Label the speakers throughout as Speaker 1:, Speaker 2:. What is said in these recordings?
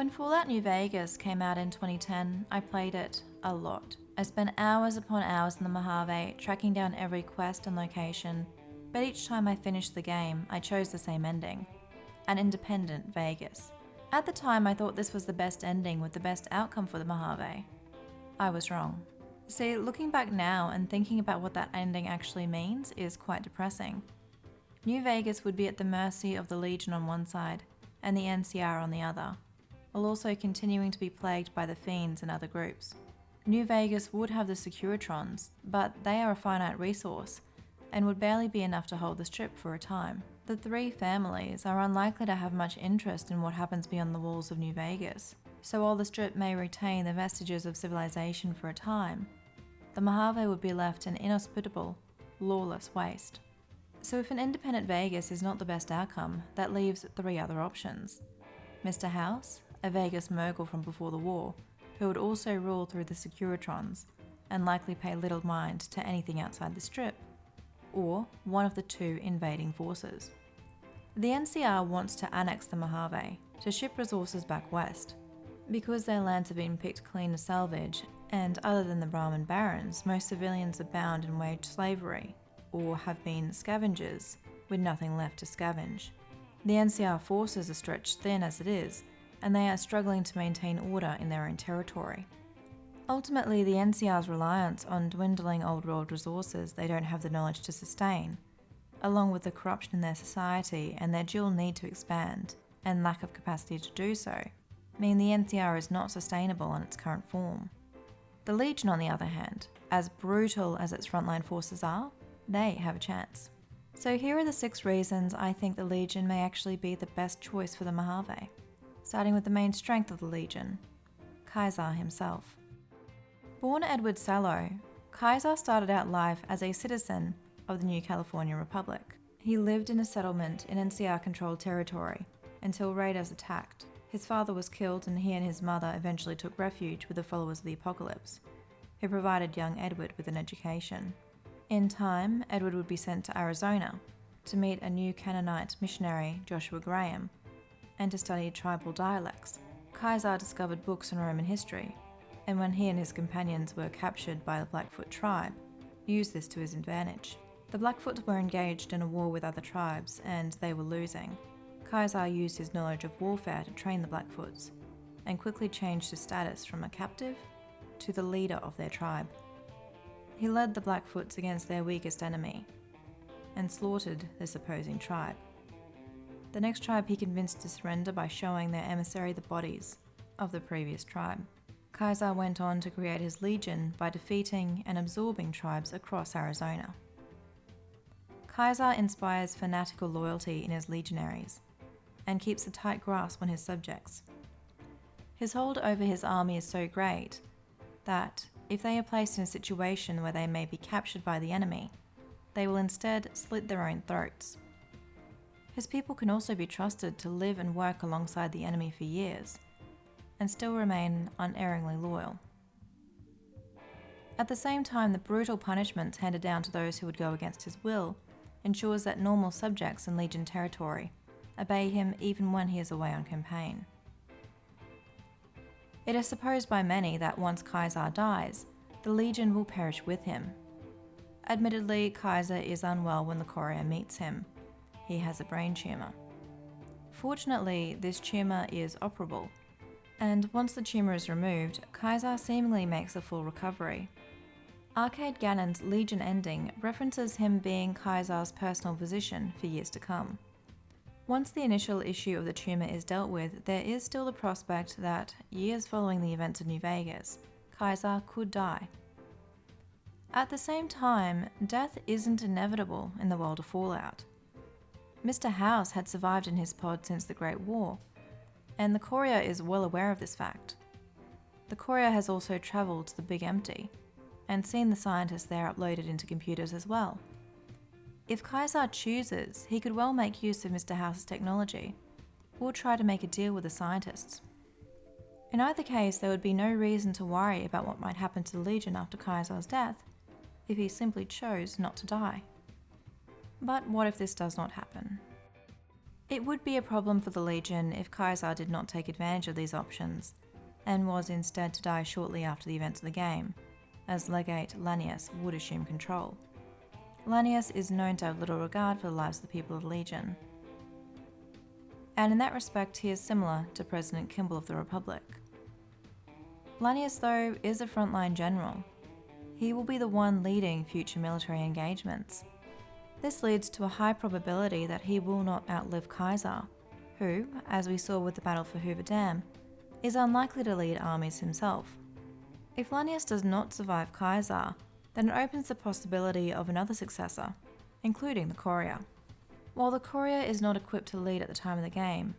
Speaker 1: When Fallout New Vegas came out in 2010, I played it a lot. I spent hours upon hours in the Mojave, tracking down every quest and location, but each time I finished the game, I chose the same ending: an independent Vegas. At the time, I thought this was the best ending with the best outcome for the Mojave. I was wrong. See, looking back now and thinking about what that ending actually means is quite depressing. New Vegas would be at the mercy of the Legion on one side, and the NCR on the other, while also continuing to be plagued by the Fiends and other groups. New Vegas would have the Securitrons, but they are a finite resource, and would barely be enough to hold the Strip for a time. The three families are unlikely to have much interest in what happens beyond the walls of New Vegas, so while the Strip may retain the vestiges of civilization for a time, the Mojave would be left an inhospitable, lawless waste. So if an independent Vegas is not the best outcome, that leaves three other options. Mr. House, a Vegas mogul from before the war, who would also rule through the Securitrons, and likely pay little mind to anything outside the Strip, or one of the two invading forces. The NCR wants to annex the Mojave, to ship resources back west. Because their lands have been picked clean of salvage, and other than the Brahmin barons, most civilians are bound in wage slavery, or have been scavengers, with nothing left to scavenge. The NCR forces are stretched thin as it is, and they are struggling to maintain order in their own territory. Ultimately, the NCR's reliance on dwindling old world resources they don't have the knowledge to sustain, along with the corruption in their society and their dual need to expand, and lack of capacity to do so, mean the NCR is not sustainable in its current form. The Legion, on the other hand, as brutal as its frontline forces are, they have a chance. So here are the 6 reasons I think the Legion may actually be the best choice for the Mojave. Starting with the main strength of the Legion, Caesar himself. Born Edward Sallow, Caesar started out life as a citizen of the New California Republic. He lived in a settlement in NCR-controlled territory until raiders attacked. His father was killed and he and his mother eventually took refuge with the followers of the apocalypse, who provided young Edward with an education. In time, Edward would be sent to Arizona to meet a new Canaanite missionary, Joshua Graham, and to study tribal dialects. Caesar discovered books on Roman history, and when he and his companions were captured by the Blackfoot tribe, used this to his advantage. The Blackfoot were engaged in a war with other tribes, and they were losing. Caesar used his knowledge of warfare to train the Blackfoots, and quickly changed his status from a captive to the leader of their tribe. He led the Blackfoots against their weakest enemy, and slaughtered this opposing tribe. The next tribe he convinced to surrender by showing their emissary the bodies of the previous tribe. Caesar went on to create his legion by defeating and absorbing tribes across Arizona. Caesar inspires fanatical loyalty in his legionaries, and keeps a tight grasp on his subjects. His hold over his army is so great that, if they are placed in a situation where they may be captured by the enemy, they will instead slit their own throats. His people can also be trusted to live and work alongside the enemy for years, and still remain unerringly loyal. At the same time, the brutal punishments handed down to those who would go against his will ensures that normal subjects in Legion territory obey him even when he is away on campaign. It is supposed by many that once Caesar dies, the Legion will perish with him. Admittedly, Caesar is unwell when the courier meets him. He has a brain tumour. Fortunately, this tumour is operable, and once the tumour is removed, Caesar seemingly makes a full recovery. Arcade Gannon's Legion ending references him being Caesar's personal physician for years to come. Once the initial issue of the tumour is dealt with, there is still the prospect that, years following the events of New Vegas, Caesar could die. At the same time, death isn't inevitable in the world of Fallout. Mr. House had survived in his pod since the Great War, and the courier is well aware of this fact. The courier has also travelled to the Big Empty, and seen the scientists there uploaded into computers as well. If Caesar chooses, he could well make use of Mr. House's technology, or try to make a deal with the scientists. In either case, there would be no reason to worry about what might happen to the Legion after Caesar's death, if he simply chose not to die. But what if this does not happen? It would be a problem for the Legion if Caesar did not take advantage of these options, and was instead to die shortly after the events of the game, as Legate Lanius would assume control. Lanius is known to have little regard for the lives of the people of the Legion, and in that respect he is similar to President Kimball of the Republic. Lanius, though, is a frontline general. He will be the one leading future military engagements. This leads to a high probability that he will not outlive Caesar, who, as we saw with the battle for Hoover Dam, is unlikely to lead armies himself. If Lanius does not survive Caesar, then it opens the possibility of another successor, including the Courier. While the Courier is not equipped to lead at the time of the game,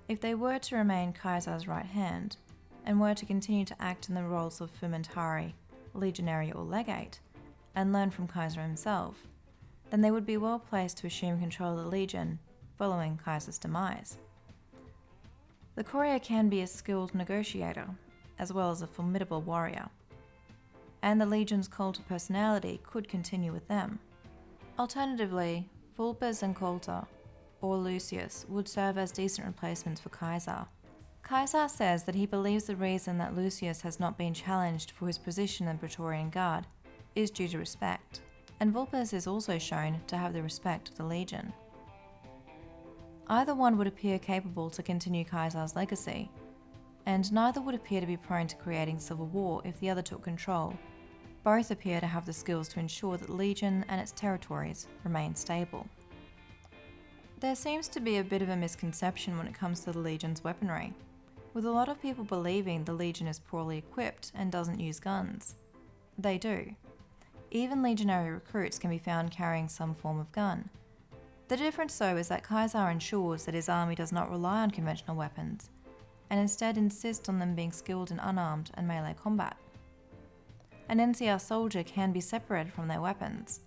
Speaker 1: if they were to remain Caesar's right hand, and were to continue to act in the roles of Frumentari, Legionary or Legate, and learn from Caesar himself, then they would be well placed to assume control of the Legion following Caesar's demise. The Courier can be a skilled negotiator, as well as a formidable warrior, and the Legion's cult of personality could continue with them. Alternatively, Vulpes and Coulter, or Lucius, would serve as decent replacements for Caesar. Caesar says that he believes the reason that Lucius has not been challenged for his position in the Praetorian Guard is due to respect, and Vulpes is also shown to have the respect of the Legion. Either one would appear capable to continue Caesar's legacy, and neither would appear to be prone to creating civil war if the other took control. Both appear to have the skills to ensure that the Legion and its territories remain stable. There seems to be a bit of a misconception when it comes to the Legion's weaponry, with a lot of people believing the Legion is poorly equipped and doesn't use guns. They do. Even legionary recruits can be found carrying some form of gun. The difference, though, is that Caesar ensures that his army does not rely on conventional weapons, and instead insists on them being skilled in unarmed and melee combat. An NCR soldier can be separated from their weapons.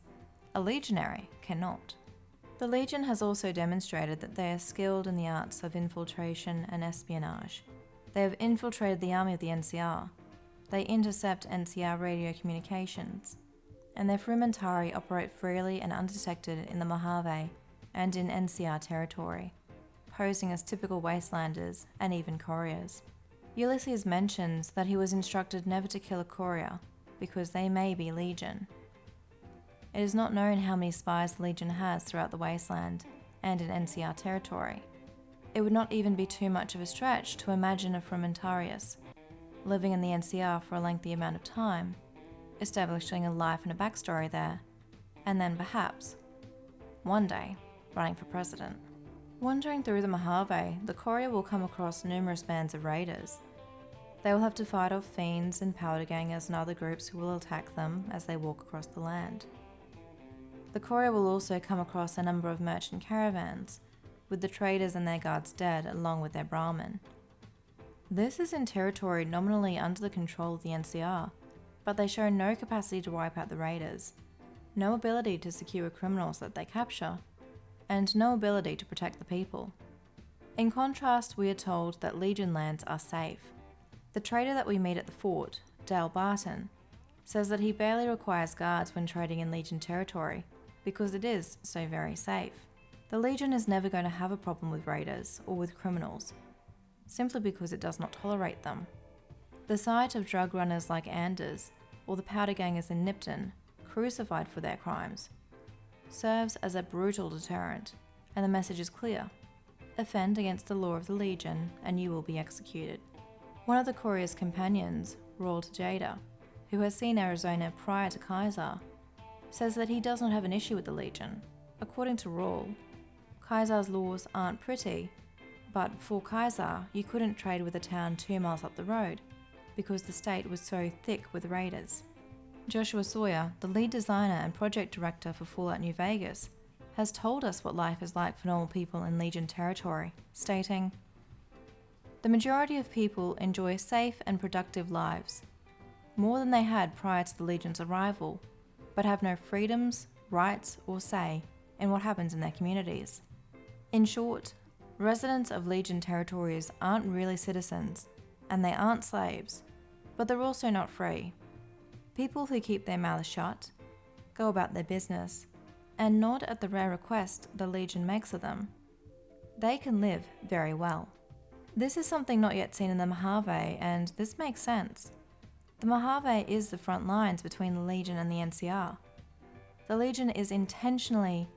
Speaker 1: A legionary cannot. The Legion has also demonstrated that they are skilled in the arts of infiltration and espionage. They have infiltrated the army of the NCR. They intercept NCR radio communications, and their Frumentari operate freely and undetected in the Mojave and in NCR territory, posing as typical wastelanders and even couriers. Ulysses mentions that he was instructed never to kill a courier because they may be Legion. It is not known how many spies the Legion has throughout the wasteland and in NCR territory. It would not even be too much of a stretch to imagine a Frumentarius living in the NCR for a lengthy amount of time, establishing a life and a backstory there, and then perhaps, one day, running for president. Wandering through the Mojave, the Courier will come across numerous bands of raiders. They will have to fight off fiends and powder gangers and other groups who will attack them as they walk across the land. The Courier will also come across a number of merchant caravans, with the traders and their guards dead along with their Brahmin. This is in territory nominally under the control of the NCR, but they show no capacity to wipe out the raiders, no ability to secure criminals that they capture, and no ability to protect the people. In contrast, we are told that Legion lands are safe. The trader that we meet at the fort, Dale Barton, says that he barely requires guards when trading in Legion territory because it is so very safe. The Legion is never going to have a problem with raiders or with criminals, simply because it does not tolerate them. The sight of drug runners like Anders or the powder gangers in Nipton, crucified for their crimes, serves as a brutal deterrent, and the message is clear: offend against the law of the Legion and you will be executed. One of the Courier's companions, Raul Tejada, who has seen Arizona prior to Caesar, says that he does not have an issue with the Legion. According to Raul, Caesar's laws aren't pretty, but before Caesar, you couldn't trade with a town 2 miles up the road because the state was so thick with raiders. Joshua Sawyer, the lead designer and project director for Fallout New Vegas, has told us what life is like for normal people in Legion territory, stating, "The majority of people enjoy safe and productive lives, more than they had prior to the Legion's arrival, but have no freedoms, rights, or say in what happens in their communities. In short, residents of Legion territories aren't really citizens, and they aren't slaves, but they're also not free. People who keep their mouths shut, go about their business, and nod at the rare request the Legion makes of them. they can live very well. This is something not yet seen in the Mojave, and this makes sense. The Mojave is the front lines between the Legion and the NCR. The Legion is intentionally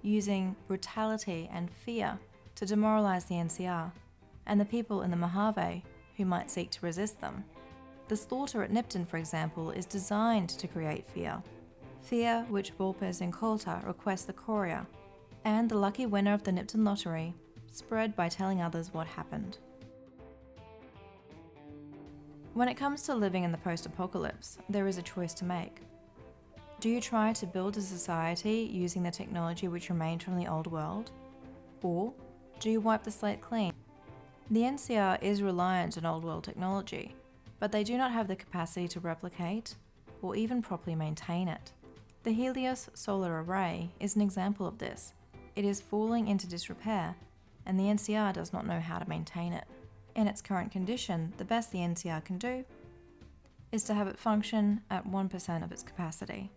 Speaker 1: using brutality and fear to demoralize the NCR and the people in the Mojave who might seek to resist them. The slaughter at Nipton, for example, is designed to create fear. Fear which Volpes and Coulter request the Courier, and the lucky winner of the Nipton lottery spread by telling others what happened. When it comes to living in the post-apocalypse, there is a choice to make. Do you try to build a society using the technology which remained from the old world? Or do you wipe the slate clean? The NCR is reliant on old world technology, but they do not have the capacity to replicate or even properly maintain it. The Helios solar array is an example of this. It is falling into disrepair, and the NCR does not know how to maintain it. In its current condition, the best the NCR can do is to have it function at 1% of its capacity.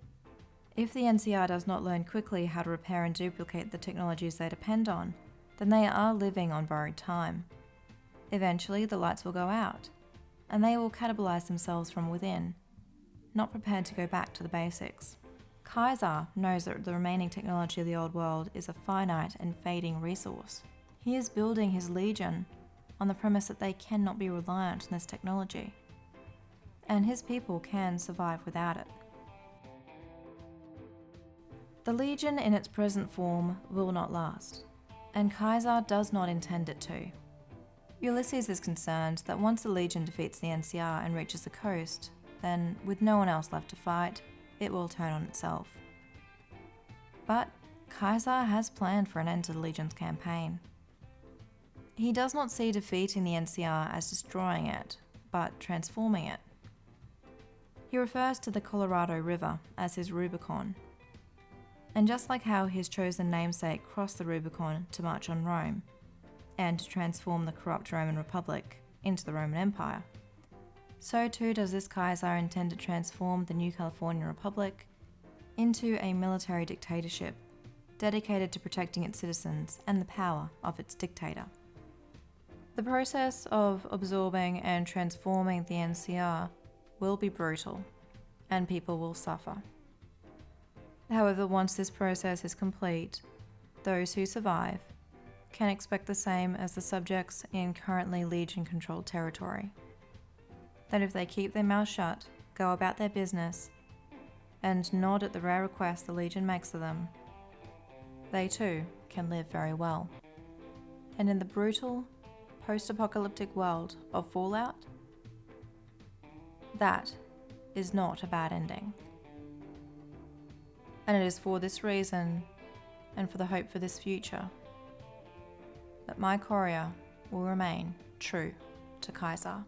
Speaker 1: If the NCR does not learn quickly how to repair and duplicate the technologies they depend on, then they are living on borrowed time. Eventually, the lights will go out, and they will cannibalize themselves from within, not prepared to go back to the basics. Kaiser knows that the remaining technology of the old world is a finite and fading resource. He is building his Legion on the premise that they cannot be reliant on this technology, and his people can survive without it. The Legion in its present form will not last, and Kaiser does not intend it to. Ulysses is concerned that once the Legion defeats the NCR and reaches the coast, then, with no one else left to fight, it will turn on itself. But Kaiser has planned for an end to the Legion's campaign. He does not see defeating the NCR as destroying it, but transforming it. He refers to the Colorado River as his Rubicon. And just like how his chosen namesake crossed the Rubicon to march on Rome, and to transform the corrupt Roman Republic into the Roman Empire, so too does this Kaiser intend to transform the New California Republic into a military dictatorship dedicated to protecting its citizens and the power of its dictator. The process of absorbing and transforming the NCR will be brutal, and people will suffer. However, once this process is complete, those who survive can expect the same as the subjects in currently Legion-controlled territory. That if they keep their mouths shut, go about their business, and nod at the rare requests the Legion makes of them, they too can live very well. And in the brutal, post-apocalyptic world of Fallout, that is not a bad ending. And it is for this reason, and for the hope for this future, that my Courier will remain true to Kaiser.